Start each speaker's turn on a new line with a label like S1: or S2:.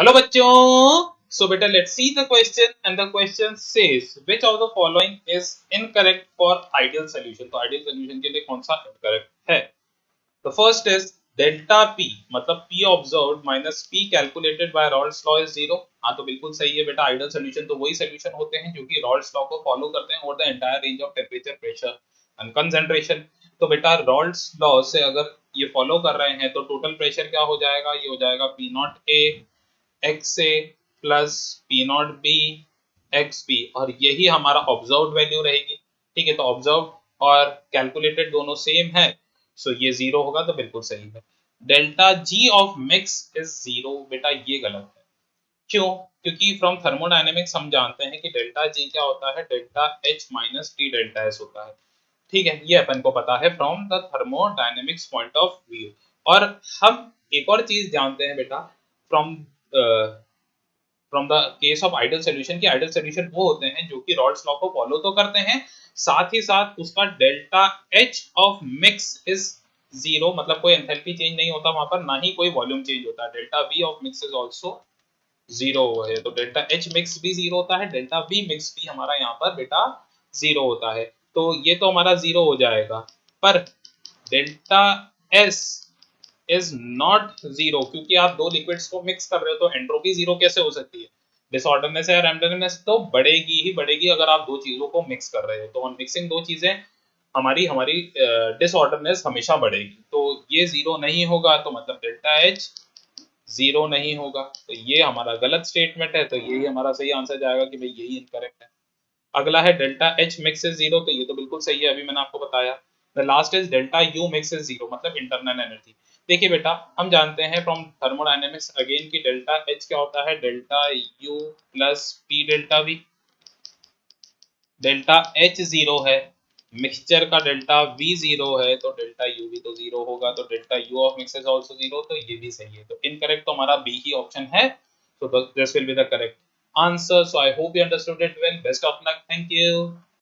S1: Hello बच्चों। So बेटा let's see the question and the question says which of the following is incorrect for ideal solution. तो ideal solution के लिए कौन सा इनकरेक्ट है? The first is delta P मतलब P observed minus P calculated by Raoult's law is zero. हाँ तो बिल्कुल सही है बेटा। आइडियल सॉल्यूशन तो वही सॉल्यूशन होते हैं जो कि रॉल्स लॉ को फॉलो करते हैं और the entire range of temperature, pressure and concentration. तो बेटा रॉल्स लॉ से अगर ये फॉलो कर रहे हैं तो टोटल प्रेशर क्या हो जाएगा? ये हो जाएगा P naught A X A plus P naught B X B, और यही हमारा ऑब्जर्व वैल्यू रहेगी। ठीक है, तो ऑब्जर्व और कैलकुलेटेड दोनों सेम है, सो ये जीरो होगा, तो बिल्कुल सही है। Delta G of mix is zero. बेटा ये गलत है। क्यों? क्योंकि फ्रॉम थर्मोडायनेमिक्स हम जानते हैं कि डेल्टा जी क्या होता है? Delta H minus T delta S होता है। ठीक है, ये अपन को पता है from the thermodynamics point of view. और हम एक और चीज जानते हैं बेटा from from the case of ideal solution की आइडियल सॉल्यूशन वो होते हैं जो कि रॉल्स लॉ को फॉलो तो करते हैं, साथ ही साथ उसका delta H of mix is zero, मतलब कोई एंथैल्पी चेंज नहीं होता वहां पर, ना ही कोई वॉल्यूम चेंज होता है। Delta we of mix is also zero है, तो डेल्टा एच मिक्स भी जीरो होता है, डेल्टा वी मिक्स भी हमारा यहाँ पर बेटा जीरो होता है। तो ये तो हमारा जीरो हो जाएगा, पर delta S is not zero, क्योंकि आप दो लिक्विड्स को मिक्स कर रहे हो, तो एंट्रोपी जीरो कैसे हो सकती है? डिसऑर्डरनेस या रैंडमनेस तो बढ़ेगी ही बढ़ेगी अगर आप दो चीजों को मिक्स कर रहे हो। तो ऑन मिक्सिंग दो चीजें हमारी हमारी डिसऑर्डरनेस हमेशा बढ़ेगी। तो ये जीरो नहीं होगा, तो मतलब डेल्टा एच जीरो नहीं होगा, तो ये हमारा गलत स्टेटमेंट है। तो यही हमारा सही आंसर जाएगा कि भाई यही इनकरेक्ट है। अगला है delta H mix is zero, तो ये तो बिल्कुल सही है, अभी मैंने आपको बताया। The last is delta U mix is zero, मतलब इंटरनल एनर्जी। देखिए बेटा, हम जानते हैं फ्रॉम थर्मोडायनेमिक्स अगेन कि डेल्टा एच क्या होता है? Delta U plus P delta we. Delta H zero है, मिक्सचर का डेल्टा वी जीरो है, तो डेल्टा यू भी तो जीरो होगा, तो delta U of mix is also zero, तो ये भी सही है। तो इनकरेक्ट तो हमारा बी ही ऑप्शन है, so this will be the correct answer. So I hope you understood it well. Best of luck. Thank you.